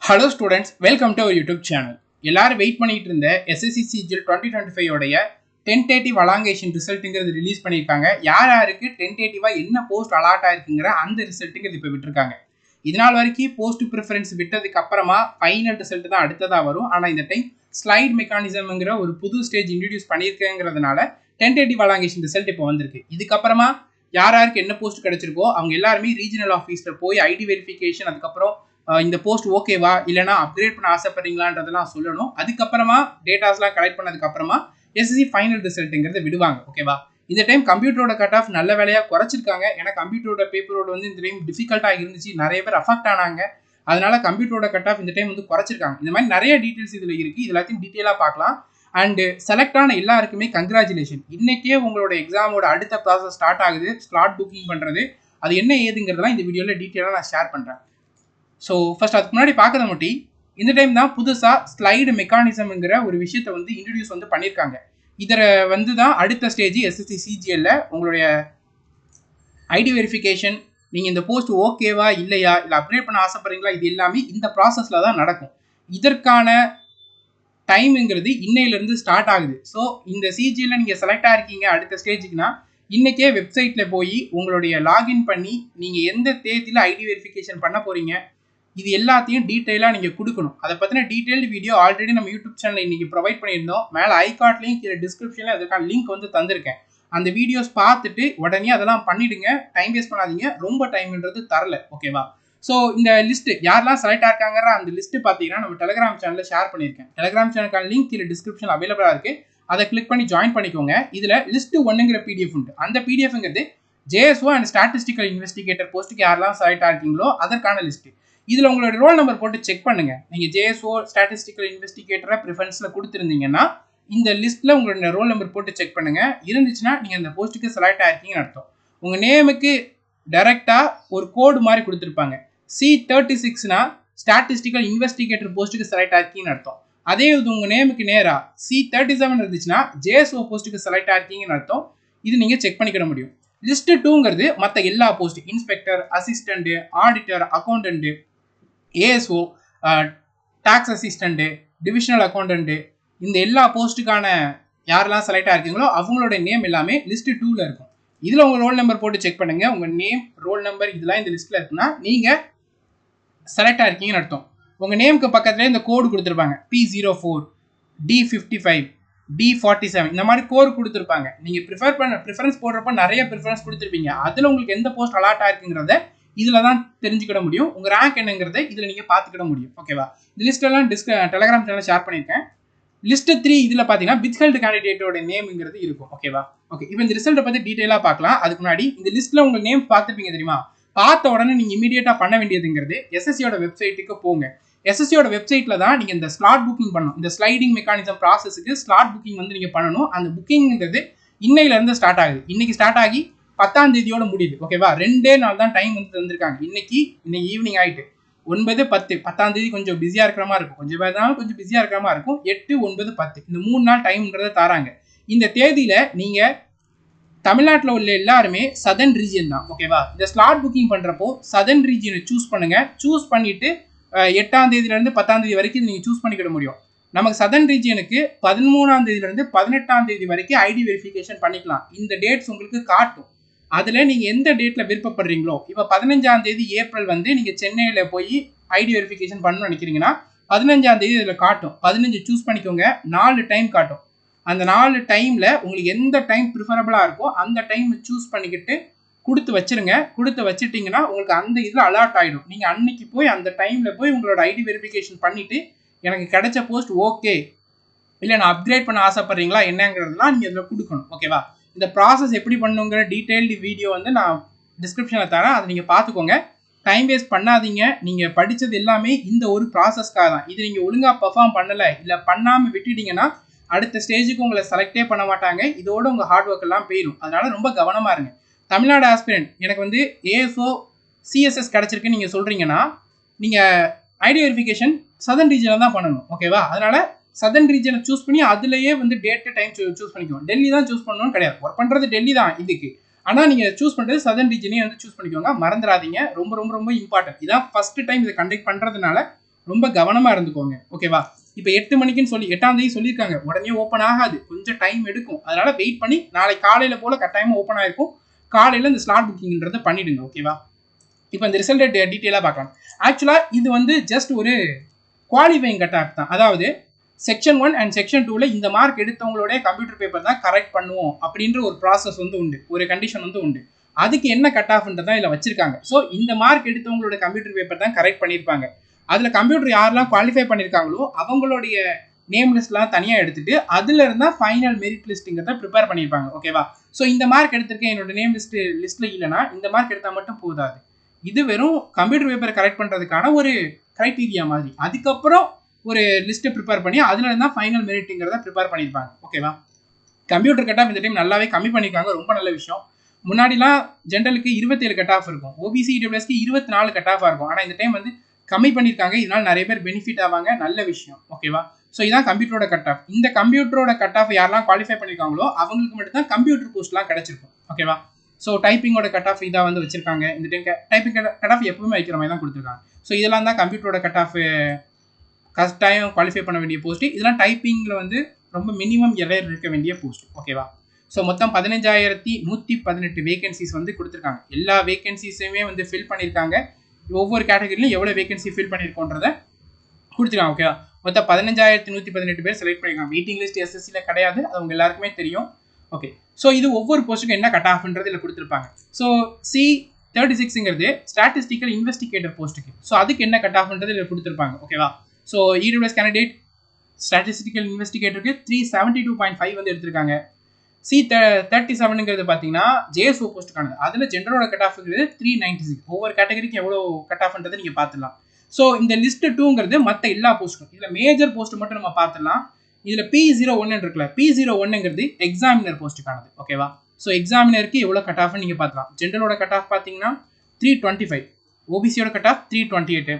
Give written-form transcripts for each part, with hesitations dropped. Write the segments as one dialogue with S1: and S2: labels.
S1: Hello students, welcome to our YouTube channel. எல்லாரும் wait பண்ணிட்டு இருந்த SSC CGL 2025 உடைய டென்டேட்டிவ் அலாங்கேஷன் ரிசல்ட்ங்கிறது ரிலீஸ் பண்ணியிருக்காங்க. யாருக்கு டென்டேட்டிவா என்ன போஸ்ட் அலாட் ஆயிருக்குங்கிற அந்த ரிசல்ட்டுங்கிறது இப்போ விட்டுருக்காங்க. இதனால் வரைக்கும் போஸ்ட் ப்ரிஃபரன்ஸ் விட்டதுக்கு அப்புறமா ஃபைனல் ரிசல்ட் தான் அடுத்ததாக வரும். ஆனால் இந்த டைம் ஸ்லைட் மெக்கானிசம்ங்கிற ஒரு புது ஸ்டேஜ் இன்ட்ரடியூஸ் பண்ணியிருக்கேங்கிறதுனால டென்டேட்டிவ் அலாங்கேஷன் ரிசல்ட் இப்போ வந்திருக்கு. இதுக்கப்புறமா யாருக்கு என்ன போஸ்ட் கிடைச்சிருக்கோ அவங்க எல்லாருமே ரீஜனல் ஆஃபீஸில் போய் ஐடி வெரிஃபிகேஷன், அதுக்கப்புறம் இந்த போஸ்ட் ஓகேவா இல்லைனா அப்கிரேட் பண்ண ஆசைப்படுறீங்களான்றதெல்லாம் சொல்லணும். அதுக்கப்புறமா டேட்டாஸ்லாம் கலெக்ட் பண்ணதுக்கப்புறமா எஸ்எஸ்சி ஃபைனல் ரிசல்ட்டுங்கிறத விடுவாங்க. ஓகேவா? இந்த டைம் கம்ப்யூட்டரோட கட் ஆஃப் நல்ல வேலையாக குறைச்சிருக்காங்க. ஏன்னா கம்ப்யூட்டரோட பேப்பரோட வந்து இந்த டைம் டிஃபிகல்ட்டாக இருந்துச்சு, நிறைய பேர் அஃபெக்ட் ஆனாங்க. அதனால கம்ப்யூட்டரோட கட் ஆஃப் இந்த டைம் வந்து குறைச்சிருக்காங்க. இந்த மாதிரி நிறைய டீட்டெயில்ஸ் இதில் இருக்குது. இது எல்லாத்தையும் டீட்டெயிலாக பார்க்கலாம். அண்டு செலக்ட் ஆன எல்லாருக்குமே கங்க்ராச்சுலேஷன். இன்றைக்கே உங்களோட எக்ஸாமோட அடுத்த ப்ராசஸ் ஸ்டார்ட் ஆகுது, ஸ்லாட் புக்கிங் பண்ணுறது. அது என்ன ஏதுங்கிறதெல்லாம் இந்த வீடியோவில் டீட்டெயிலாக நான் ஷேர் பண்ணுறேன். ஸோ ஃபர்ஸ்ட் அதுக்கு முன்னாடி பார்க்கறத மட்டும் இந்த டைம் தான் புதுசாக ஸ்லைடு மெக்கானிசம்ங்கிற ஒரு விஷயத்தை வந்து இன்ட்ரடியூஸ் வந்து பண்ணியிருக்காங்க. இதில் வந்து தான் அடுத்த ஸ்டேஜ் எஸ்எஸ்சி சிஜிஎல்ல உங்களுடைய ஐடி வெரிஃபிகேஷன், நீங்கள் இந்த போஸ்ட் ஓகேவா இல்லையா, இல்லை அப்கிரேட் பண்ண ஆசைப்படுறீங்களா, இது எல்லாமே இந்த ப்ராசஸில் தான் நடக்கும். இதற்கான டைமுங்கிறது இன்னையிலேருந்து ஸ்டார்ட் ஆகுது. ஸோ இந்த சிஜிஎல்ல நீங்கள் செலக்ட் ஆகிருக்கீங்க அடுத்த ஸ்டேஜுக்குன்னா இன்றைக்கே வெப்சைட்டில் போய் உங்களுடைய லாகின் பண்ணி நீங்கள் எந்த தேதியில் ஐடி வெரிஃபிகேஷன் பண்ண போகிறீங்க இது எல்லாத்தையும் டீட்டெயிலாக நீங்கள் கொடுக்கணும். அதை பற்றின டீட்டெயில்டு வீடியோ ஆல்ரெடி நம்ம யூடியூப் சேனலில் இன்றைக்கி ப்ரொவைட் பண்ணியிருந்தோம். மேலே ஐகார்ட்லையும் கீழே டிஸ்கிரிப்ஷனில் அதுக்கான லிங்க் வந்து தந்திருக்கேன். அந்த வீடியோஸ் பார்த்துட்டு உடனே அதெல்லாம் பண்ணிவிடுங்க. டைம் வேஸ்ட் பண்ணாதீங்க. ரொம்ப டைம்ன்றது தரல. ஓகேவா? ஸோ இந்த லிஸ்ட்டு யாரெல்லாம் செலக்ட் ஆயிருக்காங்கிற அந்த லிஸ்ட்டு பார்த்தீங்கன்னா நம்ம டெலிகிராம் சேனலில் ஷேர் பண்ணியிருக்கேன். டெலிகிராம் சேனலுக்கான லிங்க் கீழே டிஸ்கிரிப்ஷன் அவைலபிளாக இருக்குது. அதை கிளிக் பண்ணி ஜாயின் பண்ணிக்கோங்க. இதில் லிஸ்ட்டு 1ங்கிற பிடிஎஃப் உண்டு. அந்த பிடிஎஃப்ங்கிறது ஜேஎஸ்ஓ அண்ட் ஸ்டாட்டிஸ்டிக்கல் இன்வெஸ்டிகேட்டர் போஸ்ட்டுக்கு யாரெல்லாம் செலக்ட் ஆயிருக்கீங்களோ அதற்கான லிஸ்ட்டு. இதில் உங்களோட ரோல் நம்பர் போட்டு செக் பண்ணுங்கள். நீங்கள் ஜேஎஸ்ஓ ஸ்டாட்டிஸ்டிக்கல் இன்வெஸ்டிகேட்டரை ப்ரிஃபரன்ஸில் கொடுத்துருந்தீங்கன்னா இந்த லிஸ்ட்டில் உங்களோட ரோல் நம்பர் போட்டு செக் பண்ணுங்கள். இருந்துச்சுன்னா நீங்கள் அந்த போஸ்ட்டுக்கு செலக்ட் ஆயிருக்கீங்கன்னு அர்த்தம். உங்கள் நேமுக்கு டைரெக்டாக ஒரு கோடு மாதிரி கொடுத்துருப்பாங்க. C36னா ஸ்டாட்டிஸ்டிக்கல் இன்வெஸ்டிகேட்டர் போஸ்ட்டுக்கு செலக்ட் ஆயிருக்கீங்கன்னு அர்த்தம். அதே இது உங்கள் நேமுக்கு நேராக C37 இருந்துச்சுன்னா ஜேஎஸ்ஓ போஸ்ட்டுக்கு செலக்ட் ஆயிருக்கீங்கன்னு அர்த்தம். இது நீங்கள் செக் பண்ணிக்கிட முடியும். லிஸ்ட் 2ங்கிறது மற்ற எல்லா post, inspector, assistant, auditor, accountant, ASO, tax assistant, divisional accountant, இந்த எல்லா போஸ்ட்டுக்கான யாரெல்லாம் செலக்ட் ஆகிருக்கீங்களோ அவங்களோட நேம் எல்லாமே லிஸ்ட் 2ல் இருக்கும். இதில் உங்கள் ரோல் நம்பர் போட்டு செக் பண்ணுங்கள். உங்கள் நேம், ரோல் நம்பர் இதெல்லாம் இந்த லிஸ்ட்டில் இருக்குன்னா நீங்கள் செலக்ட் ஆகிருக்கீங்கன்னு அர்த்தம். உங்கள் நேமுக்கு பக்கத்துலேயே இந்த கோடு கொடுத்துருப்பாங்க. P04, D55, D47 இந்த மாதிரி கோர் கொடுத்துருப்பாங்க. நீங்கள் ப்ரிஃபரன்ஸ் போடுறப்ப நிறைய ப்ரிஃபரன்ஸ் கொடுத்துருப்பீங்க. அதில் உங்களுக்கு எந்த போஸ்ட் அலாட் ஆயிருக்குங்கிறத இதில் தான் தெரிஞ்சுக்கிட முடியும். உங்கள் ரேங்க் என்னங்கிறத இதில் நீங்கள் பார்த்துக்கிட முடியும். ஓகேவா? இந்த லிஸ்ட்டெல்லாம் டெலிகிராம் சேனலில் ஷேர் பண்ணியிருக்கேன். லிஸ்ட் 3 இதில் பார்த்தீங்கன்னா வித்ஹெல்டு கேண்டிடேட்டோட நேம்ங்கிறது இருக்கும். ஓகேவா? ஓகே, இப்போ இந்த ரிசல்ட்டை பற்றி டீட்டெயிலாக பார்க்கலாம். அதுக்கு முன்னாடி இந்த லிஸ்ட்டில் உங்கள் நேம் பார்த்துருப்பீங்க தெரியுமா? பார்த்த உடனே நீங்கள் இமீடியட்டாக பண்ண வேண்டியதுங்கிறது எஸ்எஸ்சியோட வெப்சைட்டுக்கு போங்க. எஸ்எஸ்சியோட வெப்சைட்டில் தான் நீங்கள் இந்த ஸ்லாட் புக்கிங் பண்ணணும். இந்த ஸ்லைடிங் மெக்கானிசம் ப்ராசஸுக்கு ஸ்லாட் புக்கிங் வந்து நீங்கள் பண்ணணும். அந்த புக்கிங்கிறது இன்னையிலேருந்து ஸ்டார்ட் ஆகுது. இன்னைக்கு ஸ்டார்ட் ஆகி 10ஆம் தேதியோட முடியுது. ஓகேவா? 2 நாள் தான் டைம் வந்து தந்திருக்காங்க. இன்னைக்கு ஈவினிங் ஆகிட்டு 9, 10, 10ஆம் தேதி கொஞ்சம் பிஸியாக இருக்கிற மாதிரி இருக்கும். கொஞ்சம் பேர்னாலும் கொஞ்சம் பிஸியாக இருக்கிற மாதிரி இருக்கும். 8, 9, 10 இந்த 3 நாள் டைம்ன்றதை தராங்க. இந்த தேதியில் நீங்கள் தமிழ்நாட்டில் உள்ள எல்லாருமே சதர்ன் ரீஜியன் தான். ஓகேவா? இந்த ஸ்லாட் புக்கிங் பண்ணுறப்போ சதர்ன் ரீஜியனை சூஸ் பண்ணுங்கள். சூஸ் பண்ணிவிட்டு 8ஆம் தேதியிலேருந்து 10ஆம் தேதி வரைக்கும் நீங்கள் சூஸ் பண்ணிக்கிட முடியும். நமக்கு சதர்ன் ரீஜியனுக்கு 13ஆம் தேதியிலேருந்து 18ஆம் தேதி வரைக்கும் ஐடி வெரிஃபிகேஷன் பண்ணிக்கலாம். இந்த டேட்ஸ் உங்களுக்கு காட்டும். அதில் நீங்கள் எந்த டேட்டில் விருப்பப்படுறீங்களோ, இப்போ 15ஆம் தேதி ஏப்ரல் வந்து நீங்கள் சென்னையில் போய் ஐடி வெரிஃபிகேஷன் பண்ணணும்னு நினைக்கிறீங்கன்னா 15ஆம் தேதி இதில் காட்டும். 15 சூஸ் பண்ணிக்கோங்க. 4 டைம் காட்டும். அந்த 4 டைமில் உங்களுக்கு எந்த டைம் ப்ரிஃபரபிளாக இருக்கோ அந்த டைம் சூஸ் பண்ணிக்கிட்டு கொடுத்து வச்சுருங்க. கொடுத்து வச்சுட்டிங்கன்னா உங்களுக்கு அந்த இதில் அலாட் ஆகிடும். நீங்கள் அன்னைக்கு போய் அந்த டைமில் போய் உங்களோட ஐடி வெரிஃபிகேஷன் பண்ணிவிட்டு எனக்கு கிடைச்ச போஸ்ட் ஓகே இல்லை நான் அப்கிரேட் பண்ண ஆசைப்பட்றீங்களா என்னங்கிறதுலாம் நீங்கள் இதில் கொடுக்கணும். ஓகேவா? இந்த ப்ராசஸ் எப்படி பண்ணுங்கிற டீட்டெயில்டு வீடியோ வந்து நான் டிஸ்கிரிப்ஷனில் தரேன். அதை நீங்கள் பார்த்துக்கோங்க. டைம் வேஸ்ட் பண்ணாதீங்க. நீங்கள் படித்தது எல்லாமே இந்த ஒரு ப்ராசஸ்க்காக தான். இது நீங்கள் ஒழுங்காக பெர்ஃபார்ம் பண்ணலை இல்லை பண்ணாமல் விட்டுட்டிங்கன்னா அடுத்த ஸ்டேஜுக்கு உங்களை செலக்டே பண்ண மாட்டாங்க. இதோட உங்கள் ஹார்ட் ஒர்க் எல்லாம் போயிடும். அதனால் ரொம்ப கவனமாக இருங்க. தமிழ்நாடு ஆஸ்பிரண்ட் எனக்கு வந்து ஏஎஸ்ஓ சிஎஸ்எஸ் கிடச்சிருக்குன்னு நீங்கள் சொல்கிறீங்கன்னா நீங்கள் ஐடி வெரிஃபிகேஷன் சதர்ன் ரீஜனில் தான் பண்ணணும். ஓகேவா? அதனால் சதர்ன் ரீஜனை சூஸ் பண்ணி அதுலேயே வந்து டேட்டு டைம் சூஸ் பண்ணிக்கோங்க. டெல்லி தான் சூஸ் பண்ணணும்னு கிடையாது. ஒர்க் பண்ணுறது டெல்லி தான் இதுக்கு. ஆனால் நீங்கள் சூஸ் பண்ணுறது சதர்ன் ரீஜனே வந்து சூஸ் பண்ணிக்கோங்க. மறந்துடாதீங்க. ரொம்ப ரொம்ப ரொம்ப இம்பார்ட்டன்ட். இதான் ஃபஸ்ட்டு டைம் இதை கண்டக்ட் பண்ணுறதுனால ரொம்ப கவனமாக இருந்துக்கோங்க. ஓகேவா? இப்போ 8 மணிக்குன்னு சொல்லி 8ஆம் தேதி சொல்லியிருக்காங்க. உடனே ஓப்பன் ஆகாது, கொஞ்சம் டைம் எடுக்கும். அதனால வெயிட் பண்ணி நாளைக்கு காலையில் போல் கட்டாயமாக ஓப்பன் ஆகிருக்கும். காலையில் இந்த ஸ்லாட் புக்கிங்கிறத பண்ணிடுங்க. ஓகேவா? இப்போ இந்த ரிசல்ட் டீட்டெயிலாக பார்க்கலாம். ஆக்சுவலாக இது வந்து ஜஸ்ட் ஒரு குவாலிஃபைங் கட் ஆஃப் தான். அதாவது செக்ஷன் 1 அண்ட் செக்ஷன் 2ல இந்த மார்க் எடுத்தவங்களோட கம்ப்யூட்டர் பேப்பர் தான் கரெக்ட் பண்ணுவோம் அப்படின்ற ஒரு ப்ராசஸ் வந்து உண்டு, ஒரு கண்டிஷன் வந்து உண்டு. அதுக்கு என்ன கட் ஆஃப்ன்றதான் இதில் வச்சிருக்காங்க. ஸோ இந்த மார்க் எடுத்தவங்களோட கம்ப்யூட்டர் பேப்பர் தான் கரெக்ட் பண்ணியிருப்பாங்க. அதில் கம்ப்யூட்டர் யாரெல்லாம் குவாலிஃபை பண்ணியிருக்காங்களோ அவங்களுடைய நேம் லிஸ்ட்லாம் தனியாக எடுத்துட்டு அதில் இருந்தால் ஃபைனல் மெரிட் லிஸ்ட்டுங்கிறத ப்ரிப்பேர் பண்ணியிருப்பாங்க. ஓகேவா? ஸோ இந்த மார்க் எடுத்திருக்கேன், என்னோட நேம் லிஸ்ட்டில் இல்லைனா இந்த மார்க் எடுத்தால் மட்டும் போதாது. இது வெறும் கம்ப்யூட்டர் பேப்பர் கரெக்ட் பண்ணுறதுக்கான ஒரு க்ரைட்டீரியா மாதிரி. அதுக்கப்புறம் ஒரு லிஸ்ட்டை ப்ரிப்பேர் பண்ணி அதில் இருந்தால் ஃபைனல் மெரிட்டுங்கிறத ப்ரிப்பேர் பண்ணியிருப்பாங்க. ஓகேவா? கம்ப்யூட்டர் கட் ஆஃப் இந்த டைம் நல்லாவே கம்மி பண்ணியிருக்காங்க, ரொம்ப நல்ல விஷயம். முன்னாடிலாம் ஜென்ரலுக்கு 27 கட் ஆஃப் இருக்கும், ஓபிசி இடபிள்யூஎஸ்க்கு 24 கட் ஆஃபாக இருக்கும். ஆனால் இந்த டைம் வந்து கம்மி பண்ணியிருக்காங்க. இதனால் நிறைய பேர் பெனிஃபிட் ஆவாங்க, நல்ல விஷயம். ஓகேவா? ஸோ இதான் கம்ப்யூட்டரோட கட் ஆஃப். இந்த கம்ப்யூட்டரோட கட் ஆஃப் யாரெல்லாம் குவாலிஃபை பண்ணியிருக்காங்களோ அவங்களுக்கு மட்டும் தான் கம்ப்யூட்டர் போஸ்ட்லாம் கிடைச்சிருக்கும். ஓகேவா? ஸோ டைப்பிங்கோட கட் ஆஃப் இதாக வந்து வச்சிருக்காங்க. இந்த டைம் டைப்பிங் கட் ஆஃப் எப்பவுமே வைக்கிற மாதிரி தான் கொடுத்துருக்காங்க. ஸோ இதெல்லாம் தான் கம்ப்யூட்டரோட கட் ஆஃப் கரெக்டாக குவாலிஃபை பண்ண வேண்டிய போஸ்ட்டு. இதெல்லாம் டைப்பிங்கில் வந்து ரொம்ப மினிமம் எரர் இருக்க வேண்டிய போஸ்ட். ஓகேவா? ஸோ மொத்தம் 15,118 வேகன்சிஸ் வந்து கொடுத்துருக்காங்க. எல்லா வேகன்சிஸுமே வந்து ஃபில் பண்ணியிருக்காங்க. ஒவ்வொரு கேட்டகரியிலும் எவ்வளோ வேகன்சி ஃபில் பண்ணியிருக்கோன்றதை கொடுத்துருக்காங்க. ஓகேவா? மொத்தம் 15,118 பேர் செலக்ட் பண்ணியிருக்காங்க. வெயிட்டிங் லிஸ்ட் எஸ்எஸ்சியில் கிடையாது, அது அவங்க எல்லாருக்குமே தெரியும். ஓகே, ஸோ இது ஒவ்வொரு போஸ்ட்டுக்கும் என்ன கட் ஆஃப்ன்றது இதில் கொடுத்துருப்பாங்க. ஸோ C36ங்கிறது ஸ்டாட்டிஸ்டிக்கல் இன்வெஸ்டிகேட்டர் போஸ்ட்டுக்கு. ஸோ அதுக்கு என்ன கட் ஆஃப்ன்றது இதில் கொடுத்துருப்பாங்க. ஓகேவா? ஸோ இடபிள்யூஎஸ் கேண்டிடேட் ஸ்டாட்டிஸ்டிக்கல் இன்வெஸ்டிகேட்டருக்கு 372.5 வந்து எடுத்திருக்காங்க. C37ங்கிறது பார்த்தீங்கன்னா ஜேஎஸ்ஓ போஸ்ட்டுக்கானது. அதில் ஜென்ரலோட கட் ஆஃப்ங்கிறது 396. ஒவ்வொரு கேட்டகரிக்கு எவ்வளோ கட் ஆஃப்ன்றதை நீங்கள் பார்த்துடலாம். ஸோ இந்த லிஸ்ட் 2ங்கிறது மற்ற எல்லா போஸ்ட்டுக்கும். இதில் மேஜர் போஸ்ட் மட்டும் நம்ம பார்த்துடலாம். இதில் P01 இருக்குல்ல, P01ங்கிறது எக்ஸாமினர் போஸ்ட்டுக்கானது. ஓகேவா? ஸோ எக்ஸாமினருக்கு எவ்வளோ கட் ஆஃப்னு நீங்கள் பார்த்துலாம். ஜென்ரலோட கட் ஆஃப் பார்த்தீங்கன்னா 325, ஓபிசியோட கட் ஆஃப் 328.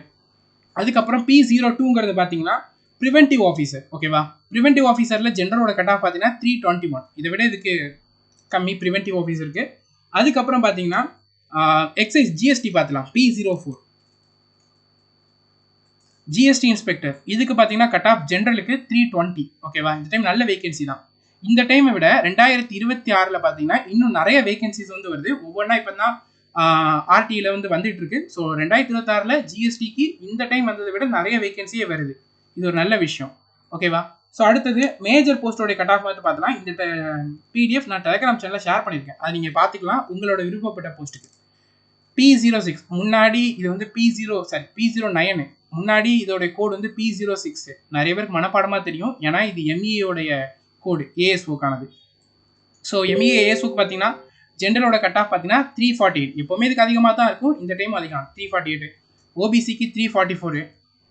S1: அதுக்கப்புறம் P02ங்கிறது பார்த்தீங்கன்னா ப்ரிவென்டிவ் ஆஃபீஸர். ஓகேவா? ப்ரிவென்டிவ் ஆஃபீஸரில் ஜென்ரலோட கட் ஆஃப் பார்த்தீங்கன்னா 321. இதை விட இதுக்கு கம்மி ப்ரிவென்டிவ் ஆஃபீஸருக்கு. அதுக்கப்புறம் பார்த்தீங்கன்னா எக்ஸைஸ் ஜிஎஸ்டி பார்த்துலாம், P04 ஜிஎஸ்டி இன்ஸ்பெக்டர். இதுக்கு பார்த்தீங்கன்னா கட் ஆஃப் ஜென்ரலுக்கு 320. ஓகேவா? இந்த டைம் நல்ல வேகன்சி தான். இந்த டைமை விட 2026 பார்த்தீங்கன்னா இன்னும் நிறைய வேகன்சிஸ் வந்து வருது. ஒவ்வொன்றா இப்போ தான் ஆர்டியில் வந்து வந்துட்டு இருக்கு. ஸோ 2026 ஜிஎஸ்டிக்கு இந்த டைம் வந்ததை விட நிறைய வேகன்சியே வருது. இது ஒரு நல்ல விஷயம். ஓகேவா? ஸோ அடுத்தது மேஜர் போஸ்டோடைய கட் ஆஃப் வந்து பார்த்தலாம். இந்த பிடிஎஃப் நான் டெலிகிராம் சேனலில் ஷேர் பண்ணியிருக்கேன், அது நீங்கள் பார்த்துக்கலாம் உங்களோட விருப்பப்பட்ட போஸ்ட்டுக்கு. P06 முன்னாடி இது வந்து P09 முன்னாடி இதோட கோடு வந்து P06. நிறைய பேருக்கு மனப்பாடமாக தெரியும், ஏன்னா இது எம்இஏடைய கோடு, ஏஎஸ்ஓக்கானது. ஸோ எம்இஏ ஏஎஸ்ஓக்கு பார்த்தீங்கன்னா ஜென்ரலோட கட் ஆஃப் பார்த்தீங்கன்னா 348. எப்போவுமே இதுக்கு அதிகமாக தான் இருக்கும், இந்த டைம் அதிகம் 348. ஓபிசிக்கு 344,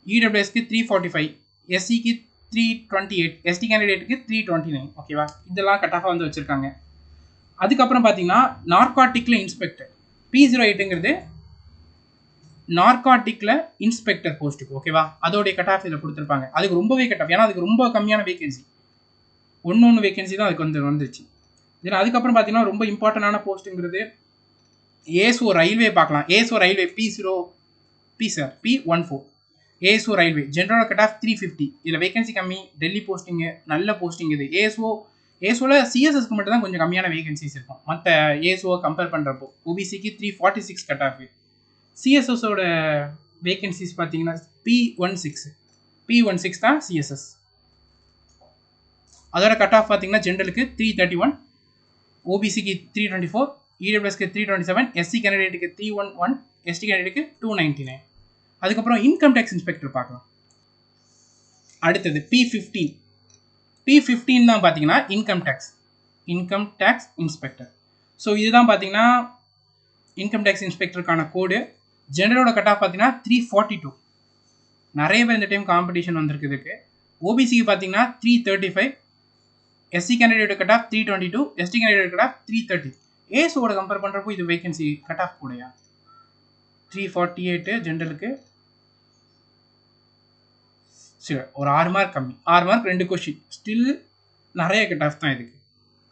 S1: இடபிள்யூஎஸ்க்கு 345, எஸ்சிக்கு 328, எஸ்டி கேண்டிடேட்டுக்கு 329. ஓகேவா? இதெல்லாம் கட் ஆஃபாக வந்து வச்சுருக்காங்க. அதுக்கப்புறம் பார்த்தீங்கன்னா நார்காட்டிக்கில் இன்ஸ்பெக்டர் P08ங்கிறது நார்காட்டிக்கில் இன்ஸ்பெக்டர் போஸ்ட்டுக்கு. ஓகேவா? அதோடைய கட் ஆஃப் இதில் கொடுத்துருப்பாங்க. அதுக்கு ரொம்பவே கட் ஆஃப், ஏன்னா அதுக்கு ரொம்ப கம்மியான வேகன்சி, ஒன்று வேகன்சி தான் அதுக்கு வந்துருச்சு. இதில் அதுக்கப்புறம் பார்த்தீங்கன்னா ரொம்ப இம்பார்ட்டண்டான போஸ்ட்டுங்கிறது ஏஎஸ்ஓ ரயில்வே பார்க்கலாம். ASO railway P14 ASO railway general cut off 350. இதில் வேகன்சி கம்மி, டெல்லி போஸ்டிங்கு, நல்ல போஸ்டிங் இது. ஏஎஸ்ஓவில் சிஎஸ்எஸ்க்கு மட்டும் தான் கொஞ்சம் கம்மியான வேகன்சிஸ் இருக்கும் மற்ற ஏஎஸ்ஓவை கம்பேர் பண்ணுறப்போ. ஓபிசிக்கு 346 கட் ஆஃப். சிஎஸ்எஸோட வேகன்சிஸ் பார்த்தீங்கன்னா P16 தான் சிஎஸ்எஸ். அதோட கட் ஆஃப் பார்த்தீங்கன்னா ஜென்ரலுக்கு 331, ஓபிசிக்கு 324, இடபிள்யூஎஸ்க்கு 327, எஸ்சி கேண்டிடேட்டுக்கு 311, எஸ்டி கேண்டிடேட்டுக்கு 299. அதுக்கப்புறம் இன்கம் டேக்ஸ் இன்ஸ்பெக்டர் பார்க்கலாம். அடுத்தது P15 தான் பார்த்தீங்கன்னா இன்கம் டேக்ஸ் இன்ஸ்பெக்டர். ஸோ இதுதான் பார்த்தீங்கன்னா இன்கம் டேக்ஸ் இன்ஸ்பெக்டருக்கான கோடு. ஜெனரலோட கட் ஆஃப் பார்த்தீங்கன்னா 342. நிறைய பேர் இந்த டைம் காம்படிஷன் வந்திருக்கு இதுக்கு. ஓபிசிக்கு பார்த்தீங்கன்னா 335, SC candidate cut off 322, ST candidate cut off 330. ஏஎஸ்ஓட கம்பேர் பண்ணுறப்போ இது வேகன்சி கட் ஆஃப் கூடயா 348 ஜென்ரலுக்கு. சரி, ஒரு 6 மார்க் கம்மி, 6 மார்க் 2 கொஸ்டின், ஸ்டில் நிறைய கட் ஆஃப் தான் இதுக்கு.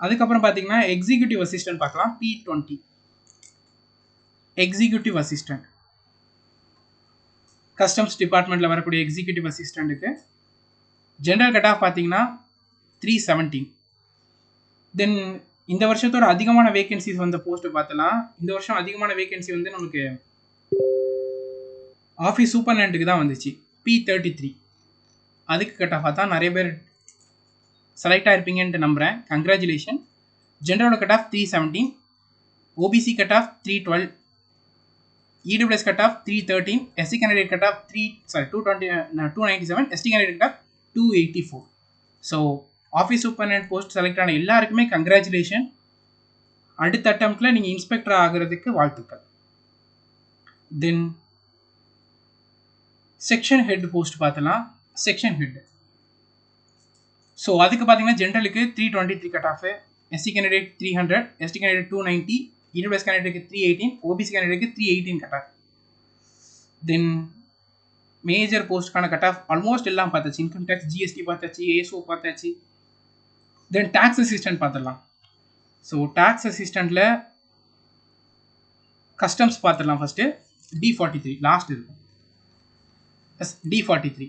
S1: அதுக்கப்புறம் பார்த்தீங்கன்னா எக்ஸிக்யூட்டிவ் அசிஸ்டன்ட் பார்க்கலாம். P20 executive assistant. கஸ்டம்ஸ் டிபார்ட்மெண்ட்டில் வரக்கூடிய எக்ஸிக்யூட்டிவ் அசிஸ்டண்ட்டுக்கு ஜென்ரல் கட் ஆஃப் பார்த்தீங்கன்னா 317. தென் இந்த வருஷத்தோட அதிகமான வேகன்சிஸ் வந்த போஸ்ட் பார்த்தலாம். இந்த வருஷம் அதிகமான வேகன்சி வந்து நமக்கு ஆஃபீஸ் சூப்பர்டென்ட்டுக்கு தான் வந்துச்சு, P33. அதுக்கு கட் ஆஃப் தான் நிறைய பேர் செலக்ட் ஆகிருப்பீங்கன்ட்டு நம்புகிறேன். கங்க்ராச்சுலேஷன். ஜென்ரலோட cut off 317, OBC cut off 312, EWS cut off 313, SC candidate cut off 297, ST candidate cut off 284. So office superintendent post select ஆன எல்லாருக்குமே கங்க்ராச்சுலேஷன். அடுத்த அட்டம்ப்டில் நீங்கள் இன்ஸ்பெக்டர் ஆகிறதுக்கு வாழ்த்துக்கள். தென் செக்ஷன் ஹெட் போஸ்ட் பார்த்தலாம். செக்ஷன் ஹெட், ஸோ அதுக்கு பார்த்தீங்கன்னா ஜென்ரலுக்கு 323 cut off, SC candidate 300, ST candidate 290, EWS கேண்டிடேட்டுக்கு 318, OBC கேண்டிடேட்டுக்கு 318 கட் ஆஃப். தென் மேஜர் போஸ்ட்டுக்கான கட் ஆஃப் ஆல்மோஸ்ட் எல்லாம் பார்த்தாச்சு. இன்கம் டேக்ஸ், GST பார்த்தாச்சு, ASO பார்த்தாச்சு. தென் டேக்ஸ் அசிஸ்டன்ட் பார்த்துடலாம். ஸோ டேக்ஸ் அசிஸ்டண்ட்டில் கஸ்டம்ஸ் பார்த்துடலாம். ஃபஸ்ட்டு D43 லாஸ்ட் இருக்கும். D43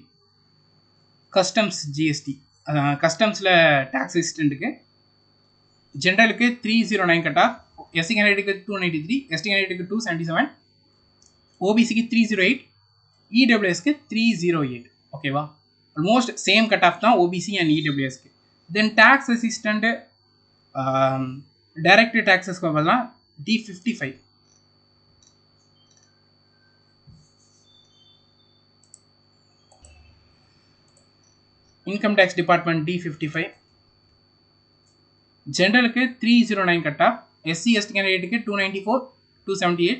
S1: customs GST. கஸ்டம்ஸில் டேக்ஸ் அசிஸ்டண்ட்டுக்கு ஜென்ரலுக்கு 309 கட் ஆஃப், SC கேண்டிடேட்டுக்கு 293, ST கேண்டிடேட்டுக்கு 277, OBCக்கு 308, EWSக்கு 308. ஓகேவா, ஆல்மோஸ்ட் சேம் கட் ஆஃப் தான் OBC அண்ட் EWSக்கு. தென் டேக்ஸ் அசிஸ்டண்ட் டைரக்ட் டேக்ஸஸ்க்கு வரலாம் D55. Income tax department D55. ஜென்ரலுக்கு 309 cut off, SC ST கேண்டிடேட்டுக்கு 294, 278,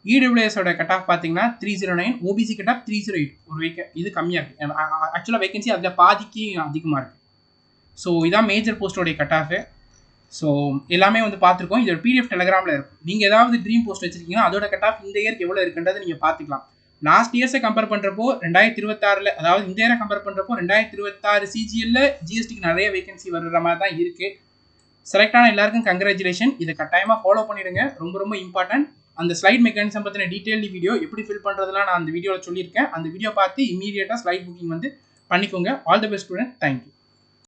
S1: EWSோட cut off பார்த்தீங்கன்னா 309, OBC கட் ஆஃப் 308. ஒரு இது கம்மியாக இருக்குது. ஆக்சுவலாக வேகன்சி அதில் பாதிக்கு அதிகமாக இருக்குது. ஸோ இதான் மேஜர் போஸ்டோடைய கட் ஆஃபு. ஸோ எல்லாமே வந்து பார்த்துருக்கோம். இதோட PDF டெலகிராமில் இருக்கும். நீங்கள் ஏதாவது ட்ரீம் போஸ்ட் வச்சுருக்கீங்கன்னா அதோட கட் ஆஃப் இந்த இயருக்கு எவ்வளோ இருக்குன்றதை நீங்கள் பார்த்துக்கலாம். லாஸ்ட் இயர்ஸை கம்பேர் பண்ணுறப்போ 2026, அதாவது இந்த இயரை கம்பேர் பண்ணுறப்போ 2026 CGL GSTக்கு நிறைய வேகன்சி வர்ற மாதிரி தான் இருக்குது. செலக்ட் ஆன எல்லாருக்கும் கங்க்ராச்சுலேஷன். இதை கட்டாயமாக ஃபாலோ பண்ணிடுங்க, ரொம்ப ரொம்ப இம்பார்ட்டன்ட். அந்த ஸ்லைட் மெக்கானிசம் பற்றின டீட்டெயில் வீடியோ எப்படி ஃபில் பண்ணுறதுலாம் நான் அந்த வீடியோவில் சொல்லியிருக்கேன். அந்த வீடியோ பார்த்து இமீடியட்டாக ஸ்லைட் புக்கிங் வந்து பண்ணிக்கோங்க. All the best student. Thank you.